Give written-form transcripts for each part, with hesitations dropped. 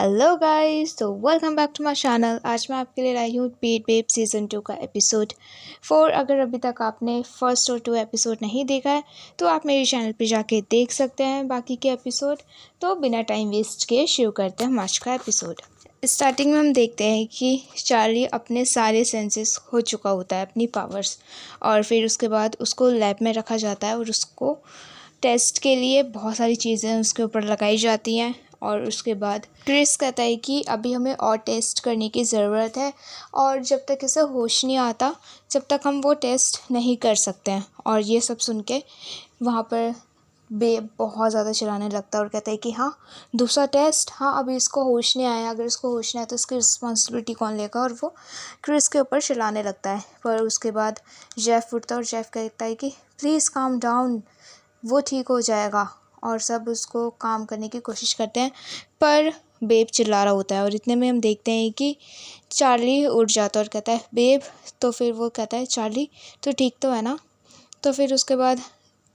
Hello guys, तो welcome back to my channel. आज मैं आपके लिए लाई हूँ पेड बेब सीज़न 2 का एपिसोड 4। अगर अभी तक आपने फर्स्ट और 2 एपिसोड नहीं देखा है तो आप मेरे चैनल पे जाके देख सकते हैं बाकी के एपिसोड। तो बिना टाइम वेस्ट किए शुरू करते हैं आज का एपिसोड। स्टार्टिंग में हम देखते हैं कि चार्ली अपने सारे सेंसेस खो चुका होता है, अपनी पावर्स, और फिर उसके बाद उसको लैब में रखा जाता है और उसको टेस्ट के लिए बहुत सारी चीज़ें उसके ऊपर लगाई जाती हैं। और उसके बाद क्रिस कहता है कि अभी हमें और टेस्ट करने की ज़रूरत है और जब तक इसे होश नहीं आता जब तक हम वो टेस्ट नहीं कर सकते हैं। और ये सब सुन के वहाँ पर बेब बहुत ज़्यादा चिल्लाने लगता है और कहता है कि हाँ, दूसरा टेस्ट, हाँ अभी इसको होश नहीं आया, अगर इसको होश नहीं आया तो इसकी रिस्पॉन्सिबिलिटी कौन लेगा। और वो क्रिस के ऊपर चिल्लाने लगता है। पर उसके बाद जेफ उठता है और जेफ कहता है कि प्लीज़ काम डाउन, वो ठीक हो जाएगा। और सब उसको काम करने की कोशिश करते हैं पर बेब चिल्ला रहा होता है। और इतने में हम देखते हैं कि चार्ली उठ जाता है और कहता है बेब। तो फिर वो कहता है चार्ली तो ठीक तो है ना। तो फिर उसके बाद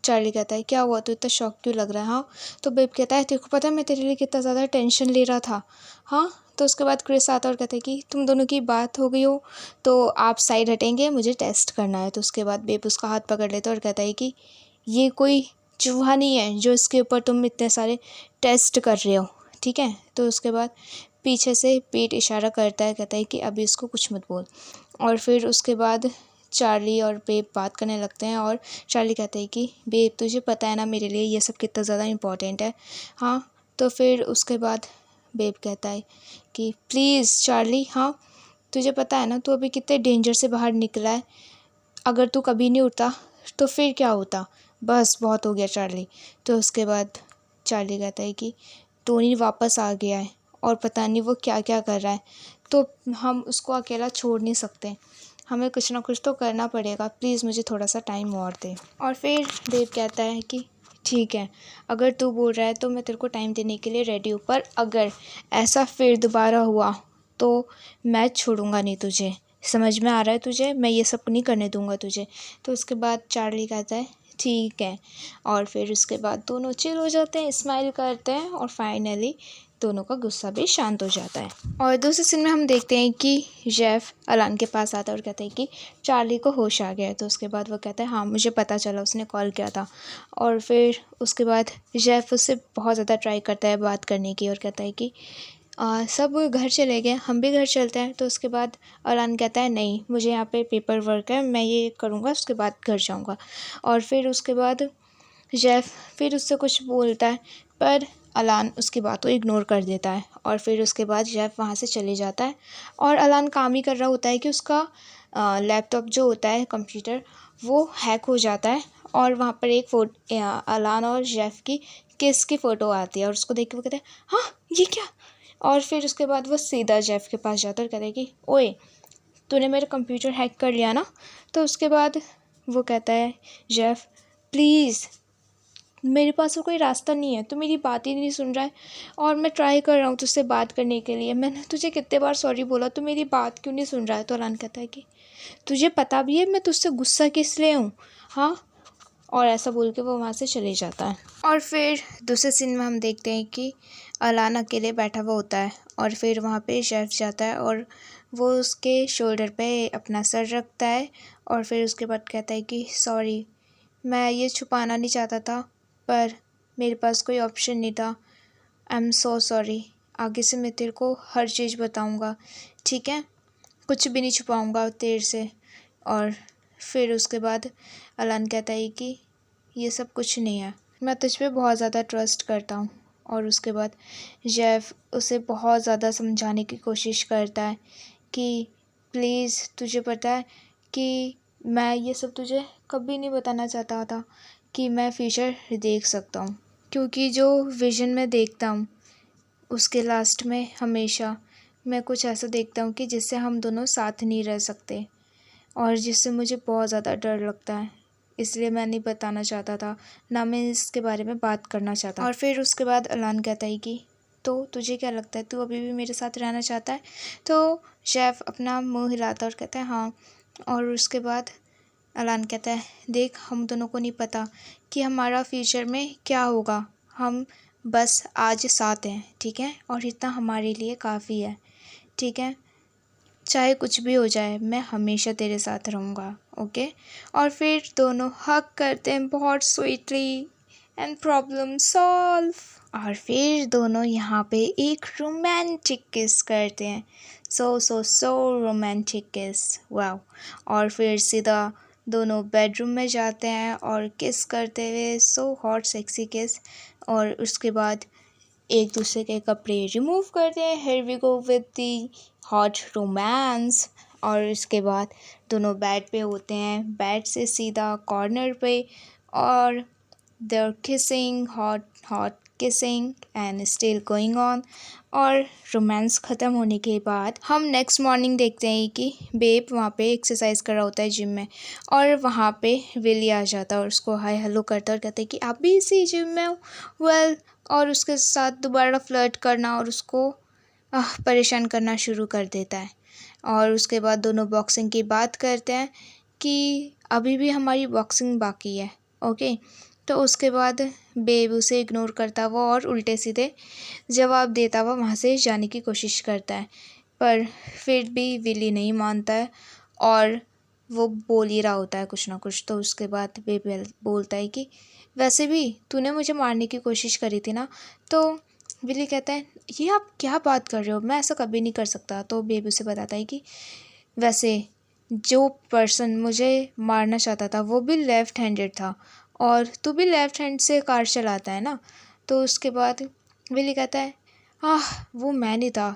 चार्ली कहता है क्या हुआ, तो इतना शॉक क्यों लग रहा है। हाँ, तो बेब कहता है तेरे को पता है मैं तेरे लिए कितना ज़्यादा टेंशन ले रहा था। हाँ, तो उसके बाद क्रिस आता है और कहता है कि तुम दोनों की बात हो गई हो तो आप साइड हटेंगे, मुझे टेस्ट करना है। तो उसके बाद बेब उसका हाथ पकड़ लेता है और कहता है कि ये कोई चूहा नहीं है जो इसके ऊपर तुम इतने सारे टेस्ट कर रहे हो, ठीक है। तो उसके बाद पीछे से पेट इशारा करता है, कहता है कि अभी इसको कुछ मत बोल। और फिर उसके बाद चार्ली और बेब बात करने लगते हैं और चार्ली कहता है कि बेब तुझे पता है ना मेरे लिए ये सब कितना ज़्यादा इम्पोर्टेंट है। हाँ, तो फिर उसके बाद बेब कहता है कि प्लीज़ चार्ली, हाँ तुझे पता है ना तू अभी कितने डेंजर से बाहर निकला है, अगर तू कभी नहीं उठता तो फिर क्या होता। बस बहुत हो गया चार्ली। तो उसके बाद चार्ली कहता है कि टोनी वापस आ गया है और पता नहीं वो क्या क्या कर रहा है, तो हम उसको अकेला छोड़ नहीं सकते, हमें कुछ ना कुछ तो करना पड़ेगा, प्लीज़ मुझे थोड़ा सा टाइम और दे। और फिर देव कहता है कि ठीक है, अगर तू बोल रहा है तो मैं तेरे को टाइम देने के लिए रेडी हूँ, पर अगर ऐसा फिर दोबारा हुआ तो मैं छोड़ूंगा नहीं तुझे, समझ में आ रहा है तुझे, मैं ये सब नहीं करने दूंगा तुझे। तो उसके बाद चार्ली कहता है ठीक है। और फिर उसके बाद दोनों चिल हो जाते हैं, स्माइल करते हैं और फाइनली दोनों का गुस्सा भी शांत हो जाता है। और दूसरे सीन में हम देखते हैं कि जेफ अलान के पास आता है और कहता है कि चार्ली को होश आ गया है। तो उसके बाद वो कहता है हाँ मुझे पता चला, उसने कॉल किया था। और फिर उसके बाद जेफ उससे बहुत ज़्यादा ट्राई करता है बात करने की और कहता है कि सब घर चले गए, हम भी घर चलते हैं। तो उसके बाद अलान कहता है नहीं, मुझे यहाँ पे पेपर वर्क है, मैं ये करूँगा उसके बाद घर जाऊँगा। और फिर उसके बाद जेफ फिर उससे कुछ बोलता है पर अलान उसकी बात को इग्नोर कर देता है। और फिर उसके बाद जेफ वहाँ से चले जाता है और अलान काम ही कर रहा होता है कि उसका लैपटॉप जो होता है कंप्यूटर वो हैक हो जाता है और वहाँ पर एक अलान और जेफ की किस की फ़ोटो आती है और उसको देख के वो कहते हैं हाँ ये क्या। और फिर उसके बाद वो सीधा जेफ के पास जाता है और कहता है कि ओए तूने मेरा कंप्यूटर हैक कर लिया ना। तो उसके बाद वो कहता है जेफ प्लीज़, मेरे पास तो कोई रास्ता नहीं है, तो मेरी बात ही नहीं सुन रहा है और मैं ट्राई कर रहा हूँ तुझसे बात करने के लिए, मैंने तुझे कितने बार सॉरी बोला, तो मेरी बात क्यों नहीं सुन रहा है। तो अलान कहता है कि तुझे पता भी है मैं तुझसे गुस्सा किस लिए हूँ। हाँ, और ऐसा बोल के वो वहाँ से चले जाता है। और फिर दूसरे सीन में हम देखते हैं कि अलान अकेले बैठा हुआ होता है और फिर वहाँ पे शेफ जाता है और वो उसके शोल्डर पे अपना सर रखता है और फिर उसके बाद कहता है कि सॉरी, मैं ये छुपाना नहीं चाहता था पर मेरे पास कोई ऑप्शन नहीं था, आई एम सो सॉरी, आगे से मैं तेरे को हर चीज़ बताऊँगा, ठीक है, कुछ भी नहीं छुपाऊँगा तेरे से। और फिर उसके बाद अलान कहता है कि ये सब कुछ नहीं है, मैं तुझ पे बहुत ज़्यादा ट्रस्ट करता हूँ। और उसके बाद जेफ उसे बहुत ज़्यादा समझाने की कोशिश करता है कि प्लीज़ तुझे पता है कि मैं ये सब तुझे कभी नहीं बताना चाहता था कि मैं फ्यूचर देख सकता हूँ, क्योंकि जो विज़न मैं देखता हूँ उसके लास्ट में हमेशा मैं कुछ ऐसा देखता हूँ कि जिससे हम दोनों साथ नहीं रह सकते और जिससे मुझे बहुत ज़्यादा डर लगता है, इसलिए मैं नहीं बताना चाहता था, ना मैं इसके बारे में बात करना चाहता। और फिर उसके बाद अलान कहता है कि तो तुझे क्या लगता है, तू अभी भी मेरे साथ रहना चाहता है। तो शेफ अपना मुंह हिलाता और कहता है हाँ। और उसके बाद अलान कहता है देख, हम दोनों को नहीं पता कि हमारा फ्यूचर में क्या होगा, हम बस आज साथ हैं, ठीक है, और इतना हमारे लिए काफ़ी है, ठीक है। चाहे कुछ भी हो जाए मैं हमेशा तेरे साथ रहूँगा, ओके। और फिर दोनों हग करते हैं बहुत स्वीटली एंड प्रॉब्लम सॉल्व। और फिर दोनों यहाँ पे एक रोमांटिक किस करते हैं, सो रोमांटिक किस, वाओ। और फिर सीधा दोनों बेडरूम में जाते हैं और किस करते हुए सो हॉट सेक्सी किस। और उसके बाद एक दूसरे के कपड़े रिमूव करते हैं, here we go with the hot romance. और इसके बाद दोनों बेड पे होते हैं, बेड से सीधा कॉर्नर पे, और there kissing, hot hot kissing and still going on. और रोमांस ख़त्म होने के बाद हम नेक्स्ट मॉर्निंग देखते हैं कि बेब वहाँ पे एक्सरसाइज कर रहा होता है जिम में, और वहाँ पे विली आ जाता है और उसको हाय हेलो करता है और कहता है कि आप भी इसी जिम में हो, वेल। और उसके साथ दोबारा फ्लर्ट करना और उसको परेशान करना शुरू कर देता है। और उसके बाद दोनों बॉक्सिंग की बात करते हैं कि अभी भी हमारी बॉक्सिंग बाकी है, ओके। तो उसके बाद बेब उसे इग्नोर करता हुआ और उल्टे सीधे जवाब देता हुआ वहाँ से जाने की कोशिश करता है, पर फिर भी विली नहीं मानता है और वो बोल ही रहा होता है कुछ ना कुछ। तो उसके बाद बेब बोलता है कि वैसे भी तूने मुझे मारने की कोशिश करी थी ना। तो विली कहता है ये आप क्या बात कर रहे हो, मैं ऐसा कभी नहीं कर सकता। तो बेब उसे बताता है कि वैसे जो पर्सन मुझे मारना चाहता था वो भी लेफ़्ट हैंडेड था, और तू भी लेफ़्ट हैंड से कार चलाता है ना। तो उसके बाद विली कहता है वो मैं नहीं था,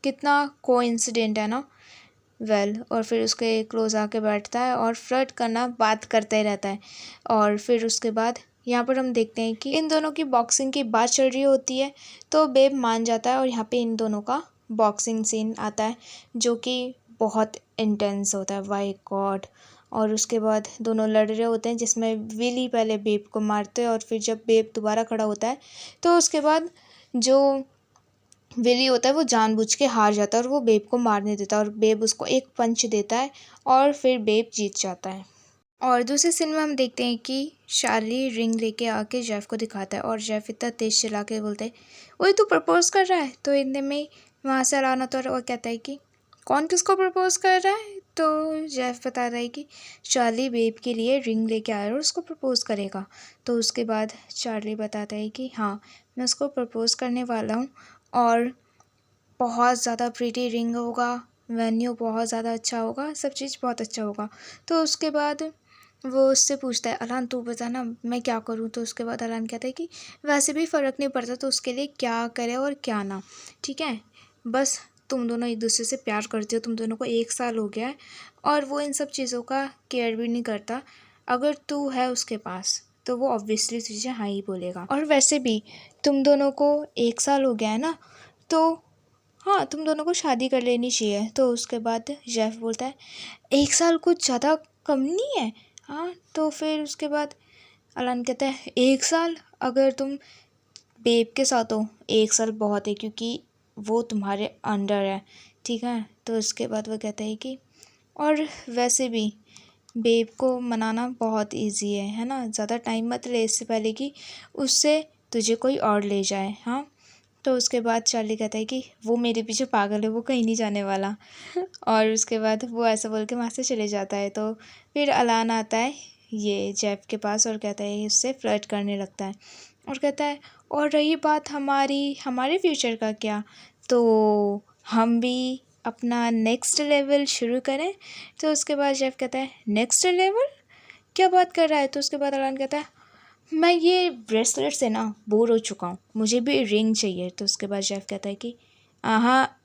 कितना कोइंसिडेंट है ना, वेल। और फिर उसके क्लोज आके बैठता है और फ्लर्ट करना बात करते ही रहता है। और फिर उसके बाद यहाँ पर हम देखते हैं कि इन दोनों की बॉक्सिंग की बात चल रही होती है, तो बेब मान जाता है और यहाँ पे इन दोनों का बॉक्सिंग सीन आता है जो कि बहुत इंटेंस होता है, वाई गॉड। और उसके बाद दोनों लड़ रहे होते हैं जिसमें विली पहले बेब को मारते हैं, और फिर जब बेब दोबारा खड़ा होता है तो उसके बाद जो विली होता है वो जानबूझ के हार जाता है और वो बेब को मारने देता है, और बेब उसको एक पंच देता है और फिर बेब जीत जाता है। और दूसरे सीन में हम देखते हैं कि शार्ली रिंग लेके आके जेफ को दिखाता है, और जेफ इतना तेज चिल्ला के बोलते हैं वही तू प्रपोज कर रहा है। तो इतने में वहाँ से अलान आता है और कहता है कि कौन किसको प्रपोज कर रहा है। तो जेफ बता रहा है कि चार्ली बेब के लिए रिंग लेके आया और उसको प्रपोज करेगा। तो उसके बाद चार्ली बताता है कि हाँ मैं उसको प्रपोज करने वाला हूँ, और बहुत ज़्यादा प्रीटी रिंग होगा, वेन्यू बहुत ज़्यादा अच्छा होगा, सब चीज़ बहुत अच्छा होगा। तो उसके बाद वो उससे पूछता है अलान तू बता ना मैं क्या करूँ। तो उसके बाद अलान कहता है कि वैसे भी फ़र्क नहीं पड़ता तो उसके लिए क्या करे और क्या ना, ठीक है। बस तुम दोनों एक दूसरे से प्यार करते हो, तुम दोनों को 1 साल हो गया है, और वो इन सब चीज़ों का केयर भी नहीं करता। अगर तू है उसके पास तो वो ऑब्वियसली तुझे हाँ ही बोलेगा, और वैसे भी तुम दोनों को 1 साल हो गया है ना, तो हाँ तुम दोनों को शादी कर लेनी चाहिए। तो उसके बाद जेफ बोलता है 1 साल कुछ ज़्यादा कम नहीं है। हाँ तो फिर उसके बाद अलान कहता है 1 साल अगर तुम बेब के साथ हो 1 साल बहुत है, क्योंकि वो तुम्हारे अंडर है, ठीक है। तो उसके बाद वो कहता है कि और वैसे भी बेब को मनाना बहुत इजी है ना, ज़्यादा टाइम मत ले इससे पहले कि उससे तुझे कोई और ले जाए। हाँ तो उसके बाद चार्ली कहता है कि वो मेरे पीछे पागल है, वो कहीं नहीं जाने वाला। और उसके बाद वो ऐसा बोल के वहाँ से चले जाता है। तो फिर अलान आता है ये जेफ के पास और कहता है उससे फ्लर्ट करने लगता है, और कहता है और रही बात हमारे फ्यूचर का क्या, तो हम भी अपना नेक्स्ट लेवल शुरू करें। तो उसके बाद जेफ कहता है नेक्स्ट लेवल क्या बात कर रहा है। तो उसके बाद अलान कहता है मैं ये ब्रेसलेट से ना बोर हो चुका हूँ, मुझे भी रिंग चाहिए। तो उसके बाद जेफ कहता है कि हाँ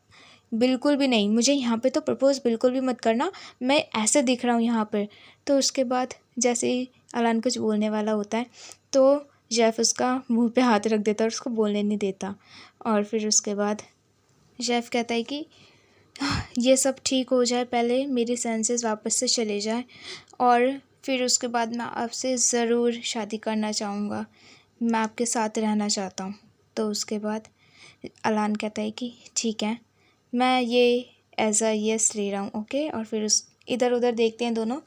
बिल्कुल भी नहीं, मुझे यहाँ पे तो प्रपोज़ बिल्कुल भी मत करना, मैं ऐसे दिख रहा हूँ यहाँ पर। तो उसके बाद जैसे ही अलान कुछ बोलने वाला होता है तो जेफ उसका मुंह पे हाथ रख देता है और उसको बोलने नहीं देता। और फिर उसके बाद जेफ कहता है कि ये सब ठीक हो जाए, पहले मेरे सेंसेस वापस से चले जाए, और फिर उसके बाद मैं आपसे ज़रूर शादी करना चाहूँगा, मैं आपके साथ रहना चाहता हूँ। तो उसके बाद अलान कहता है कि ठीक है मैं ये एज़ अ यस ले रहा हूँ, ओके। और फिर इधर उधर देखते हैं दोनों।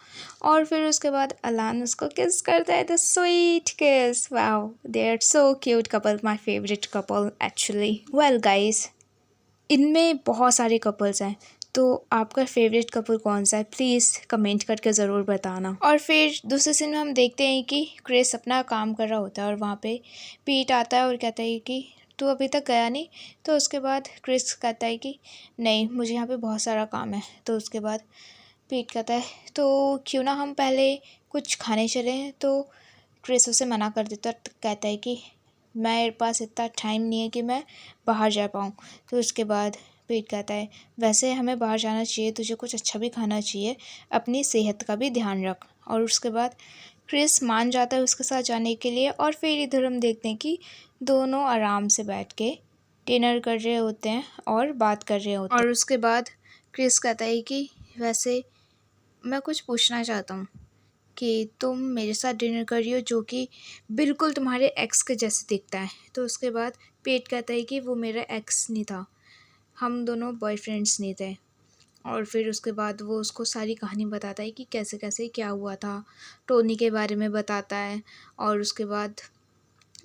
और फिर उसके बाद अलान उसको किस करता है, the sweet kiss. Wow, they are so cute couple, my favourite couple actually. Well guys, इनमें बहुत सारे कपल्स हैं, तो आपका फेवरेट कपल कौन सा है प्लीज़ कमेंट करके ज़रूर बताना। और फिर दूसरे सीन में हम देखते हैं कि क्रिस अपना काम कर रहा होता है और वहाँ पे पीट आता है और कहता है कि तू अभी तक गया नहीं। तो उसके बाद क्रिस कहता है कि नहीं, मुझे यहाँ पे बहुत सारा काम है। तो उसके बाद पीट कहता है तो क्यों ना हम पहले कुछ खाने चलें। तो क्रिस उसे मना कर देता है, कहता है कि मेरे पास इतना टाइम नहीं है कि मैं बाहर जा पाऊँ। तो उसके बाद पीट कहता है वैसे हमें बाहर जाना चाहिए, तुझे कुछ अच्छा भी खाना चाहिए, अपनी सेहत का भी ध्यान रख। और उसके बाद क्रिस मान जाता है उसके साथ जाने के लिए। और फिर इधर हम देखते हैं कि दोनों आराम से बैठ के डिनर कर रहे होते हैं और बात कर रहे होते हैं। और उसके बाद क्रिस कहता है कि वैसे मैं कुछ पूछना चाहता हूँ कि तुम मेरे साथ डिनर कर रही हो जो कि बिल्कुल तुम्हारे एक्स के जैसे दिखता है। तो उसके बाद पेट कहता है कि वो मेरा एक्स नहीं था, हम दोनों बॉयफ्रेंड्स नहीं थे। और फिर उसके बाद वो उसको सारी कहानी बताता है कि कैसे कैसे क्या हुआ था, टोनी के बारे में बताता है और उसके बाद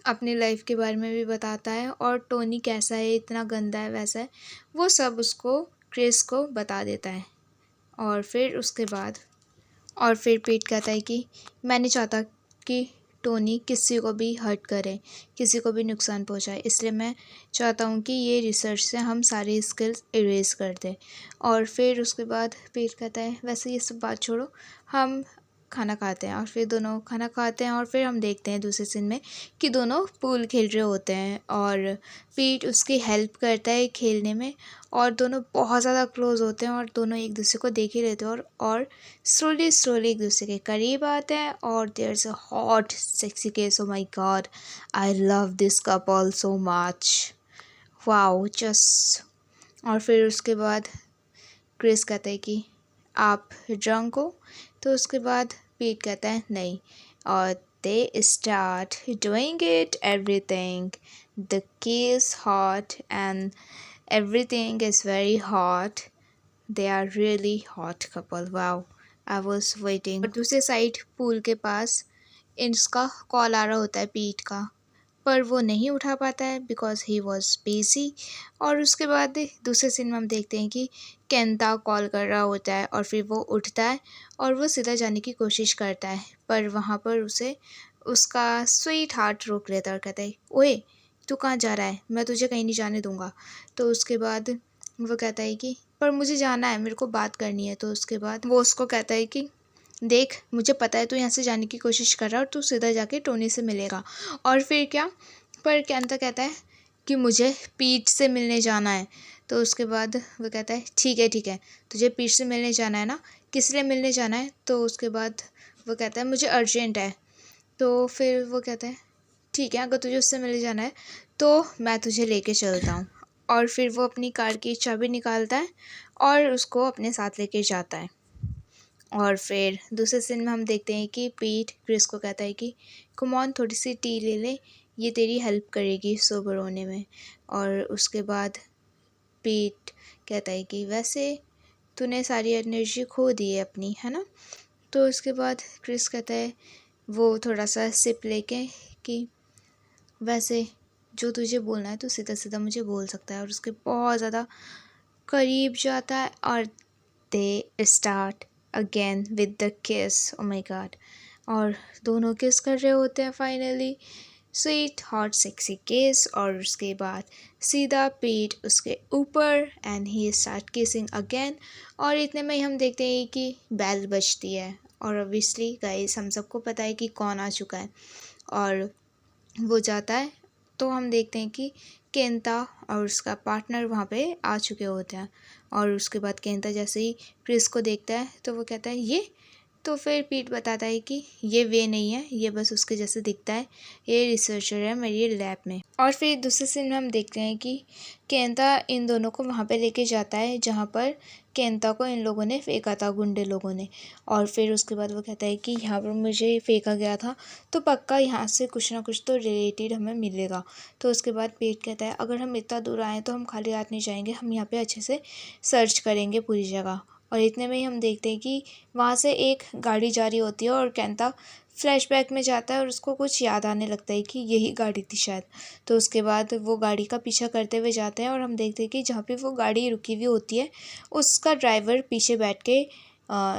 अपनी लाइफ के बारे में भी बताता है और टोनी कैसा है, इतना गंदा है, वैसा है, वो सब उसको क्रिस को बता देता है। और फिर उसके बाद और फिर पीट कहता है कि मैं नहीं चाहता कि टोनी किसी को भी हर्ट करे, किसी को भी नुकसान पहुंचाए, इसलिए मैं चाहता हूँ कि ये रिसर्च से हम सारी स्किल्स इरेज कर दें। और फिर उसके बाद पीट कहता है वैसे ये सब बात छोड़ो, हम खाना खाते हैं। और फिर दोनों खाना खाते हैं और फिर हम देखते हैं दूसरे सीन में कि दोनों पूल खेल रहे होते हैं और पीट उसकी हेल्प करता है खेलने में। और दोनों बहुत ज़्यादा क्लोज होते हैं और दोनों एक दूसरे को देख ही लेते हैं और स्लोली स्लोली एक दूसरे के करीब आते हैं। और there is a hot sexy case, oh my god, I love this couple so much, wow just. और फिर उसके बाद क्रिस कहता है कि आप ड्रंक हो। तो उसके बाद पीट कहता है नहीं। और they start doing it everything, the case hot and everything is very hot. They are really hot couple. Wow, I was waiting. और दूसरे साइड पूल के पास इसका कॉल आ रहा होता है पीट का, पर वो नहीं उठा पाता है बिकॉज ही वॉज बिजी। और उसके बाद दूसरे सीन में हम देखते हैं कि केंता कॉल कर रहा होता है और फिर वो उठता है और वो सीधा जाने की कोशिश करता है, पर वहाँ पर उसे उसका स्वीट हार्ट रोक लेता है और कहता है ओए तू कहाँ जा रहा है, मैं तुझे कहीं नहीं जाने दूंगा। तो उसके बाद वो कहता है कि पर मुझे जाना है, मेरे को बात करनी है। तो उसके बाद वो उसको कहता है कि देख मुझे पता है तू यहाँ से जाने की कोशिश कर रहा है और तू सीधा जाके टोनी से मिलेगा। और फिर क्या, पर केंता कहता है कि मुझे पीट से मिलने जाना है। तो उसके बाद वो कहता है ठीक है, तुझे पीट से मिलने जाना है ना, किस लिए मिलने जाना है। तो उसके बाद वो कहता है मुझे अर्जेंट है। तो फिर वो कहता है ठीक है, अगर तुझे उससे मिलने जाना है तो मैं तुझे लेके चलता हूँ। और फिर वो अपनी कार की चाबी निकालता है और उसको अपने साथ लेके जाता है। और फिर दूसरे सीन में हम देखते हैं कि पीट क्रिस को कहता है कि कम ऑन थोड़ी सी टी ले ले, ये तेरी हेल्प करेगी सोबर होने में। और उसके बाद पीट कहता है कि वैसे तूने सारी एनर्जी खो दी है अपनी, है ना। तो उसके बाद क्रिस कहता है वो थोड़ा सा सिप लेके कि वैसे जो तुझे बोलना है तो सीधा सीधा मुझे बोल सकता है। और उसके बहुत ज़्यादा करीब जाता है और they start again with the किस, ओ माय गॉड। और दोनों किस कर रहे होते हैं फाइनली, स्वीट हॉट सेक्सी किस। और उसके बाद सीधा पीट उसके ऊपर and he start kissing again. और इतने में ही हम देखते हैं कि बेल बजती है और ऑब्वियसली गाइस हम सबको पता है कि कौन आ चुका है। और वो जाता है तो हम देखते हैं कि केंता और उसका पार्टनर वहाँ पे आ चुके होते हैं। और उसके बाद केंता जैसे ही क्रिस को देखता है तो वो कहता है ये, तो फिर पीट बताता है कि ये वे नहीं है, ये बस उसके जैसे दिखता है, ये रिसर्चर है मेरी लैब में। और फिर दूसरे सीन में हम देखते हैं कि केंता इन दोनों को वहाँ पे लेके जाता है जहाँ पर केंता को इन लोगों ने फेंका था, गुंडे लोगों ने। और फिर उसके बाद वो कहता है कि यहाँ पर मुझे फेंका गया था तो पक्का यहाँ से कुछ ना कुछ तो रिलेटेड हमें मिलेगा। तो उसके बाद पेट कहता है अगर हम इतना दूर आए तो हम खाली हाथ नहीं जाएंगे, हम यहाँ पे अच्छे से सर्च करेंगे पूरी जगह। और इतने में ही हम देखते हैं कि वहाँ से एक गाड़ी जा रही होती है और केंता फ्लैशबैक में जाता है और उसको कुछ याद आने लगता है कि यही गाड़ी थी शायद। तो उसके बाद वो गाड़ी का पीछा करते हुए जाते हैं और हम देखते हैं कि जहाँ पे वो गाड़ी रुकी हुई होती है उसका ड्राइवर पीछे बैठ के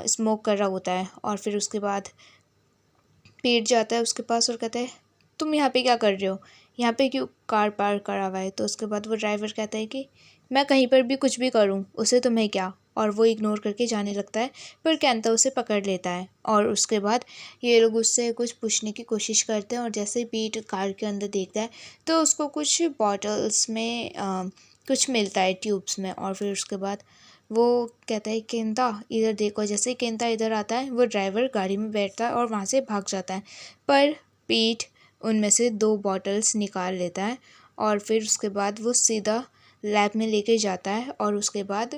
स्मोक कर रहा होता है। और फिर उसके बाद पीट जाता है उसके पास और कहता है तुम यहाँ पे क्या कर रहे हो, यहाँ पे क्यों कार पार्क करा हुआ है। तो उसके बाद वो ड्राइवर कहता है कि मैं कहीं पर भी कुछ भी करूँ उसे तुम्हें क्या, और वो इग्नोर करके जाने लगता है। पर केंता उसे पकड़ लेता है और उसके बाद ये लोग उससे कुछ पूछने की कोशिश करते हैं और जैसे ही पीट कार के अंदर देखता है तो उसको कुछ बॉटल्स में कुछ मिलता है ट्यूब्स में। और फिर उसके बाद वो कहता है केंता इधर देखो। जैसे ही केंता इधर आता है वो ड्राइवर गाड़ी में बैठता है और वहाँ से भाग जाता है। पर पीट उनमें से 2 बॉटल्स निकाल लेता है और फिर उसके बाद वो सीधा लैब में लेके जाता है और उसके बाद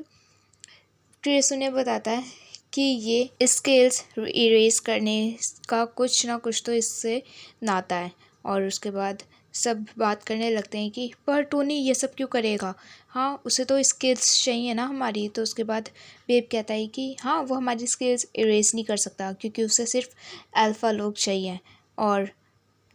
ट्रेस उन्हें बताता है कि ये स्केल्स इरेज करने का कुछ ना कुछ तो इससे नाता है। और उसके बाद सब बात करने लगते हैं कि पर टोनी ये सब क्यों करेगा, हाँ उसे तो स्किल्स चाहिए ना हमारी। तो उसके बाद बेब कहता है कि हाँ वो हमारी स्किल्स इरेज नहीं कर सकता क्योंकि उसे सिर्फ अल्फ़ा लोग चाहिए। और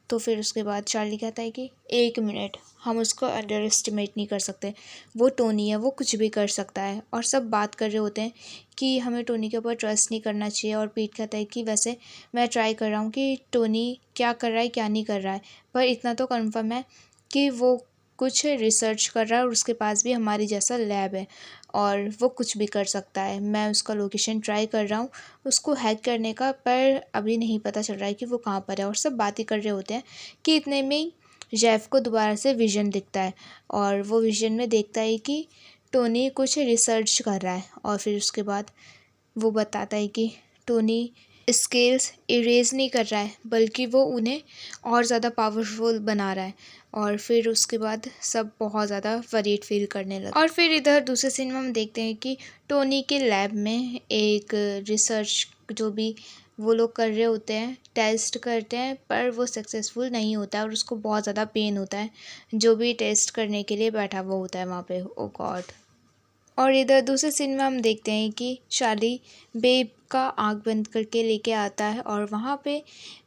तो फिर उसके बाद चार्ली कहता है कि 1 मिनट, हम उसको अंडर एस्टिमेट नहीं कर सकते, वो टोनी है वो कुछ भी कर सकता है। और सब बात कर रहे होते हैं कि हमें टोनी के ऊपर ट्रस्ट नहीं करना चाहिए। और पीट कहता है कि वैसे मैं ट्राई कर रहा हूँ कि टोनी क्या कर रहा है क्या नहीं कर रहा है, पर इतना तो कन्फर्म है कि वो कुछ रिसर्च कर रहा है और उसके पास भी हमारी जैसा लैब है और वो कुछ भी कर सकता है। मैं उसका लोकेशन ट्राई कर रहा हूँ उसको हैक करने का, पर अभी नहीं पता चल रहा है कि वो कहाँ पर है। और सब बातें कर रहे होते हैं कि इतने में जेफ को दोबारा से विजन दिखता है और वो विजन में देखता है कि टोनी कुछ रिसर्च कर रहा है। और फिर उसके बाद वो बताता है कि टोनी स्केल्स इरेज नहीं कर रहा है बल्कि वो उन्हें और ज़्यादा पावरफुल बना रहा है। और फिर उसके बाद सब बहुत ज़्यादा वरीड फील करने लगे। और फिर इधर दूसरे सीन में हम देखते हैं कि टोनी के लैब में एक रिसर्च जो भी वो लोग कर रहे होते हैं टेस्ट करते हैं, पर वो सक्सेसफुल नहीं होता है और उसको बहुत ज़्यादा पेन होता है जो भी टेस्ट करने के लिए बैठा हुआ होता है वहाँ पे। ओ गॉड। और इधर दूसरे सीन में हम देखते हैं कि चार्ली बेब का आँख बंद करके लेके आता है और वहाँ पे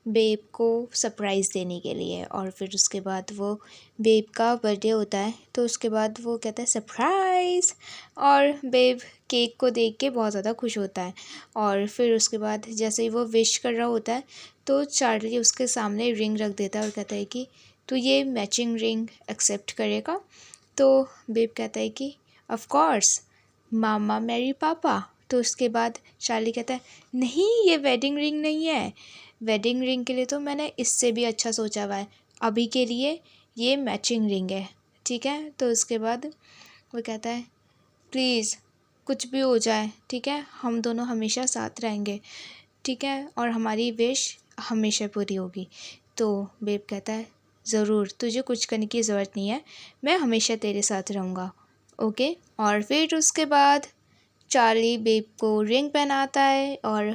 बेब को सरप्राइज़ देने के लिए। और फिर उसके बाद वो बेब का बर्थडे होता है तो उसके बाद वो कहता है सरप्राइज़, और बेब केक को देख के बहुत ज़्यादा खुश होता है। और फिर उसके बाद जैसे ही वो विश कर रहा होता है तो चार्ली उसके सामने रिंग रख देता है और कहता है कि तू ये मैचिंग रिंग एक्सेप्ट करेगा। तो बेब कहता है कि ऑफ कोर्स मामा मेरी पापा। तो उसके बाद चार्ली कहता है नहीं ये वेडिंग रिंग नहीं है, वेडिंग रिंग के लिए तो मैंने इससे भी अच्छा सोचा हुआ है, अभी के लिए ये मैचिंग रिंग है ठीक है। तो उसके बाद वो कहता है प्लीज़ कुछ भी हो जाए ठीक है, हम दोनों हमेशा साथ रहेंगे ठीक है, और हमारी विश हमेशा पूरी होगी। तो बेब कहता है ज़रूर, तुझे कुछ करने की ज़रूरत नहीं है, मैं हमेशा तेरे साथ रहूँगा ओके। और फिर उसके बाद चार्ली बेब को रिंग पहनाता है और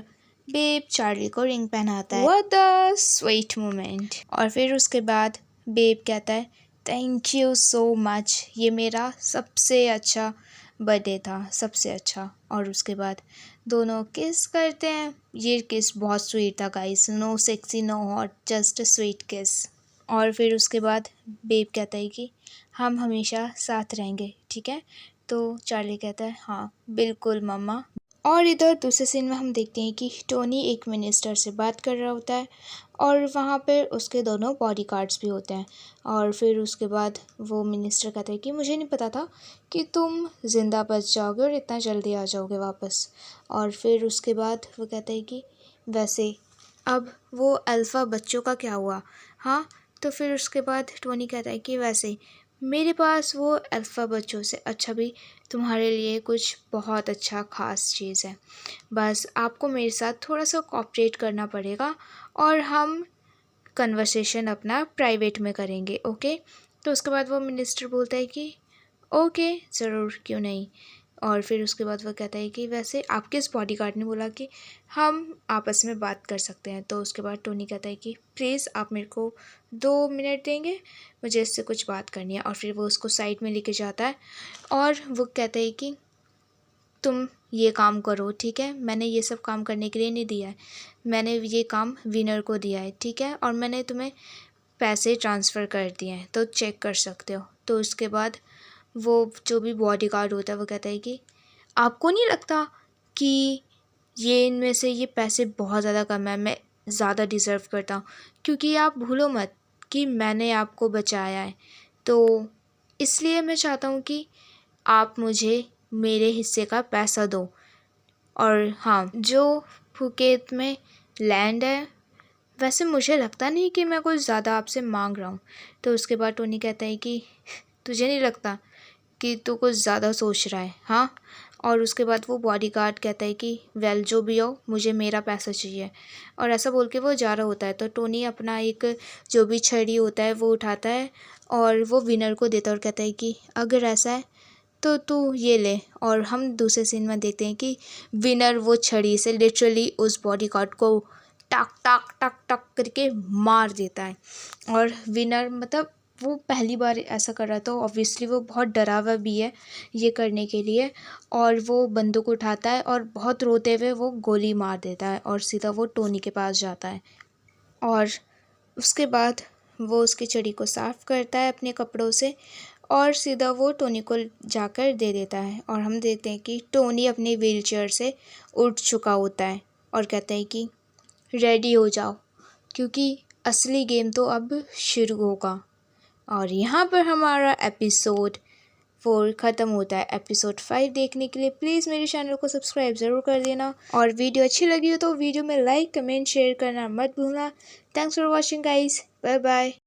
बेब चार्ली को रिंग पहनाता है। What the sweet moment. और फिर उसके बाद बेब कहता है थैंक यू सो मच, ये मेरा सबसे अच्छा बर्थडे था, सबसे अच्छा। और उसके बाद दोनों किस करते हैं। ये किस बहुत स्वीट था guys, no sexy no hot, just sweet kiss. और फिर उसके बाद बेब कहता है कि हम हमेशा साथ रहेंगे ठीक है। तो चार्ली कहता है हाँ बिल्कुल मम्मा। और इधर दूसरे सीन में हम देखते हैं कि टोनी एक मिनिस्टर से बात कर रहा होता है और वहाँ पर उसके दोनों बॉडीगार्ड्स भी होते हैं। और फिर उसके बाद वो मिनिस्टर कहता है कि मुझे नहीं पता था कि तुम ज़िंदा बच जाओगे और इतना जल्दी आ जाओगे वापस। और फिर उसके बाद वो कहता है कि वैसे अब वो अल्फ़ा बच्चों का क्या हुआ, हाँ। तो फिर उसके बाद टोनी कहता है कि वैसे मेरे पास वो अल्फ़ा बच्चों से अच्छा भी तुम्हारे लिए कुछ बहुत अच्छा ख़ास चीज़ है, बस आपको मेरे साथ थोड़ा सा कोऑपरेट करना पड़ेगा और हम कन्वर्सेशन अपना प्राइवेट में करेंगे ओके। तो उसके बाद वो मिनिस्टर बोलता है कि ओके ज़रूर क्यों नहीं। और फिर उसके बाद वो कहता है कि वैसे आपके इस बॉडीगार्ड ने बोला कि हम आपस में बात कर सकते हैं। तो उसके बाद टोनी कहता है कि प्लीज़ आप मेरे को 2 मिनट देंगे, मुझे इससे कुछ बात करनी है। और फिर वो उसको साइड में लेके जाता है और वो कहता है कि तुम ये काम करो, ठीक है। मैंने ये सब काम करने के लिए नहीं दिया है, मैंने ये काम विनर को दिया है, ठीक है। और मैंने तुम्हें पैसे ट्रांसफ़र कर दिए हैं, तो चेक कर सकते हो। तो उसके बाद वो जो भी बॉडीगार्ड होता है वो कहता है कि आपको नहीं लगता कि ये इनमें से ये पैसे बहुत ज़्यादा कम है, मैं ज़्यादा डिज़र्व करता हूँ, क्योंकि आप भूलो मत कि मैंने आपको बचाया है। तो इसलिए मैं चाहता हूँ कि आप मुझे मेरे हिस्से का पैसा दो। और हाँ, जो फुकेत में लैंड है, वैसे मुझे लगता नहीं कि मैं कुछ ज़्यादा आपसे मांग रहा हूँ। तो उसके बाद टोनी कहता है कि तुझे नहीं लगता कि तू कुछ ज़्यादा सोच रहा है, हाँ। और उसके बाद वो बॉडीगार्ड कहता है कि वेल जो भी हो, मुझे मेरा पैसा चाहिए। और ऐसा बोल के वो जा रहा होता है। तो टोनी अपना एक जो भी छड़ी होता है वो उठाता है और वो विनर को देता है और कहता है कि अगर ऐसा है तो तू ये ले। और हम दूसरे सीन में देखते हैं कि विनर वो छड़ी से लिटरली उस बॉडीगार्ड को टक टक टक टक करके मार देता है। और विनर मतलब वो पहली बार ऐसा कर रहा था, ऑब्वियसली वो बहुत डरा हुआ भी है ये करने के लिए। और वो बंदूक उठाता है और बहुत रोते हुए वो गोली मार देता है और सीधा वो टोनी के पास जाता है। और उसके बाद वो उसकी छड़ी को साफ़ करता है अपने कपड़ों से और सीधा वो टोनी को जाकर दे देता है। और हम देखते हैं कि टोनी अपनी व्हीलचेयर से उठ चुका होता है और कहता है कि रेडी हो जाओ, क्योंकि असली गेम तो अब शुरू होगा। और यहाँ पर हमारा एपिसोड 4 ख़त्म होता है। एपिसोड 5 देखने के लिए प्लीज़ मेरे चैनल को सब्सक्राइब ज़रूर कर देना। और वीडियो अच्छी लगी हो तो वीडियो में लाइक, कमेंट, शेयर करना मत भूलना। Thanks for watching guys, bye bye.